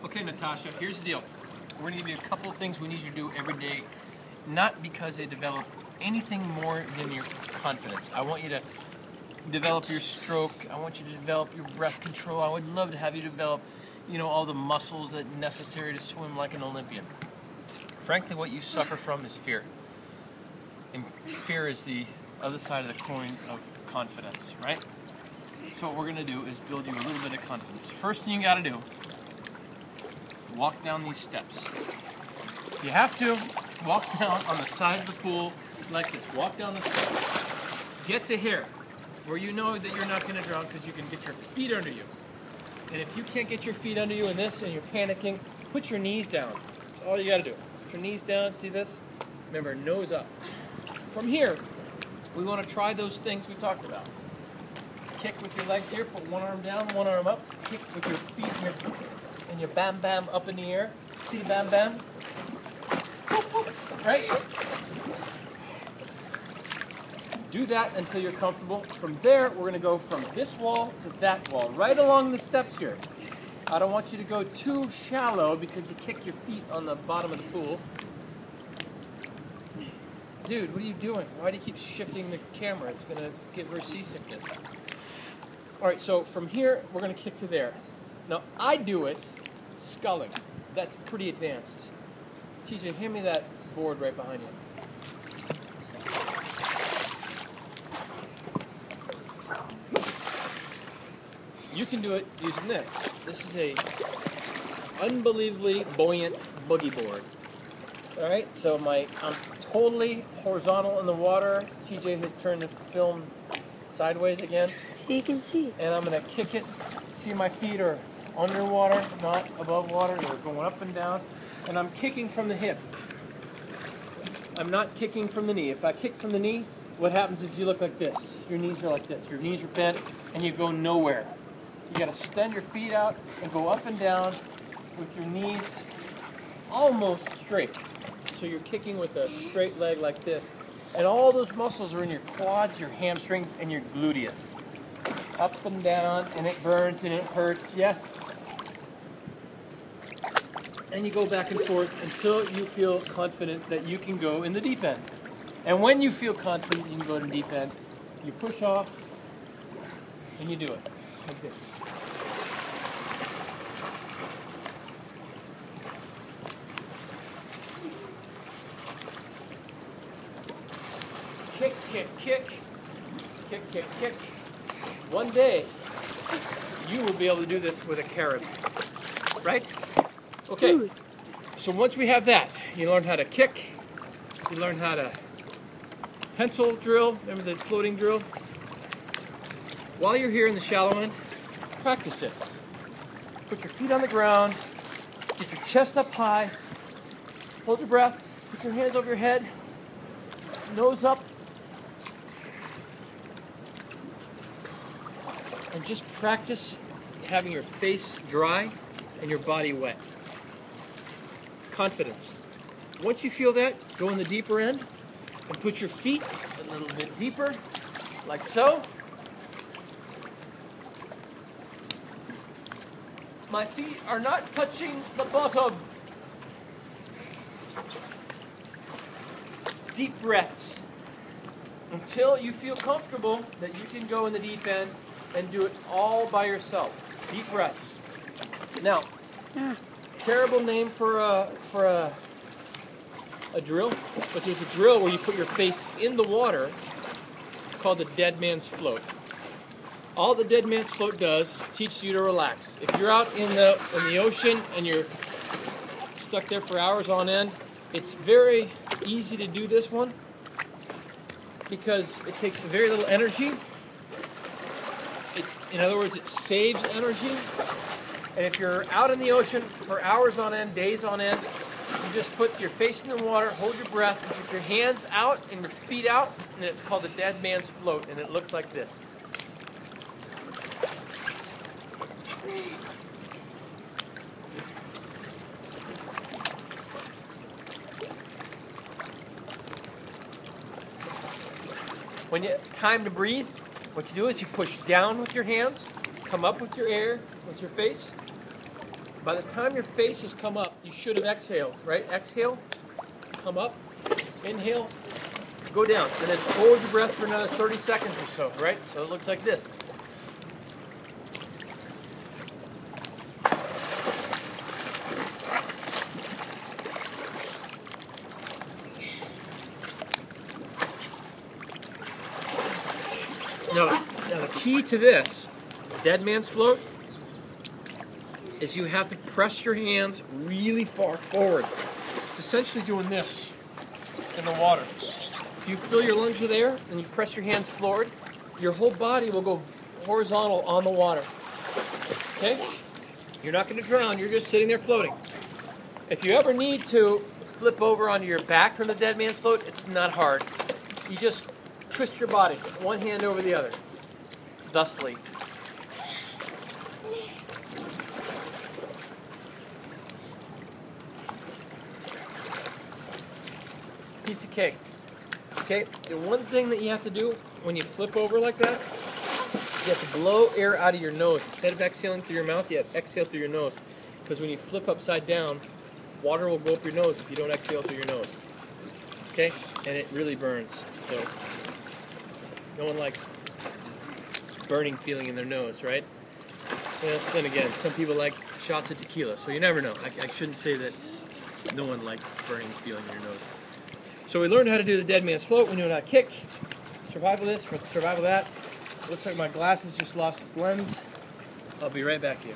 Okay, Natasha, here's the deal. We're going to give you a couple of things we need you to do every day, not because they develop anything more than your confidence. I want you to develop your stroke. I want you to develop your breath control. I would love to have you develop, all the muscles that are necessary to swim like an Olympian. Frankly, what you suffer from is fear. And fear is the other side of the coin of confidence, right? So what we're going to do is build you a little bit of confidence. First thing you got to do, walk down these steps. You have to walk down on the side of the pool like this. Walk down the steps. Get to here, where you know that you're not going to drown because you can get your feet under you. And if you can't get your feet under you in this and you're panicking, put your knees down. That's all you got to do. Put your knees down, see this? Remember, nose up. From here, we want to try those things we talked about. Kick with your legs here, put one arm down, one arm up. Kick with your feet and your bam bam up in the air. See bam bam? Right? Do that until you're comfortable. From there, we're going to go from this wall to that wall, right along the steps here. I don't want you to go too shallow because you kick your feet on the bottom of the pool. Dude, what are you doing? Why do you keep shifting the camera? It's going to give her seasickness. All right, so from here, we're going to kick to there. Now, I do it sculling. That's pretty advanced. TJ, hand me that board right behind you. You can do it using this. This is a unbelievably buoyant boogie board. All right, so I'm totally horizontal in the water. TJ has turned the film sideways again. So you can see. And I'm going to kick it. See, my feet are underwater, not above water. They're going up and down. And I'm kicking from the hip. I'm not kicking from the knee. If I kick from the knee, what happens is you look like this. Your knees are like this. Your knees are bent, and you go nowhere. You got to extend your feet out and go up and down with your knees almost straight. So you're kicking with a straight leg like this. And all those muscles are in your quads, your hamstrings, and your gluteus. Up and down, and it burns and it hurts, yes. And you go back and forth until you feel confident that you can go in the deep end. And when you feel confident you can go in the deep end, you push off and you do it. Like this. Kick, kick, kick. Kick, kick, kick. One day, you will be able to do this with a carrot. Right? Okay. So once we have that, you learn how to kick. You learn how to pencil drill. Remember the floating drill? While you're here in the shallow end, practice it. Put your feet on the ground. Get your chest up high. Hold your breath. Put your hands over your head. Nose up. And just practice having your face dry and your body wet. Confidence. Once you feel that, go in the deeper end and put your feet a little bit deeper, like so. My feet are not touching the bottom. Deep breaths until you feel comfortable that you can go in the deep end and do it all by yourself. Deep breaths. Now, terrible name for a drill, but there's a drill where you put your face in the water called the dead man's float. All the dead man's float does is teach you to relax. If you're out in the ocean and you're stuck there for hours on end, it's very easy to do this one because it takes very little energy. In other words, it saves energy. And if you're out in the ocean for hours on end, days on end, you just put your face in the water, hold your breath, put your hands out and your feet out, and it's called the dead man's float, and it looks like this. When you time to breathe, what you do is you push down with your hands, come up with your air, with your face, By the time your face has come up, you should have exhaled, right? Exhale, come up, inhale, go down, and then hold your breath for another 30 seconds or so, right? So it looks like this. Now the key to this, dead man's float, is you have to press your hands really far forward. It's essentially doing this in the water. If you fill your lungs with air and you press your hands forward, your whole body will go horizontal on the water. Okay? You're not going to drown, you're just sitting there floating. If you ever need to flip over onto your back from the dead man's float, it's not hard. You just twist your body, one hand over the other, thusly. Piece of cake. Okay, the one thing that you have to do when you flip over like that is you have to blow air out of your nose. Instead of exhaling through your mouth, you have to exhale through your nose. Because when you flip upside down, water will go up your nose if you don't exhale through your nose. Okay? And it really burns. So, no one likes burning feeling in their nose, right? Well, then again, some people like shots of tequila, so you never know. I shouldn't say that no one likes burning feeling in your nose. So we learned how to do the dead man's float. We knew how to kick, survival this, survival that. Looks like my glasses just lost its lens. I'll be right back to you.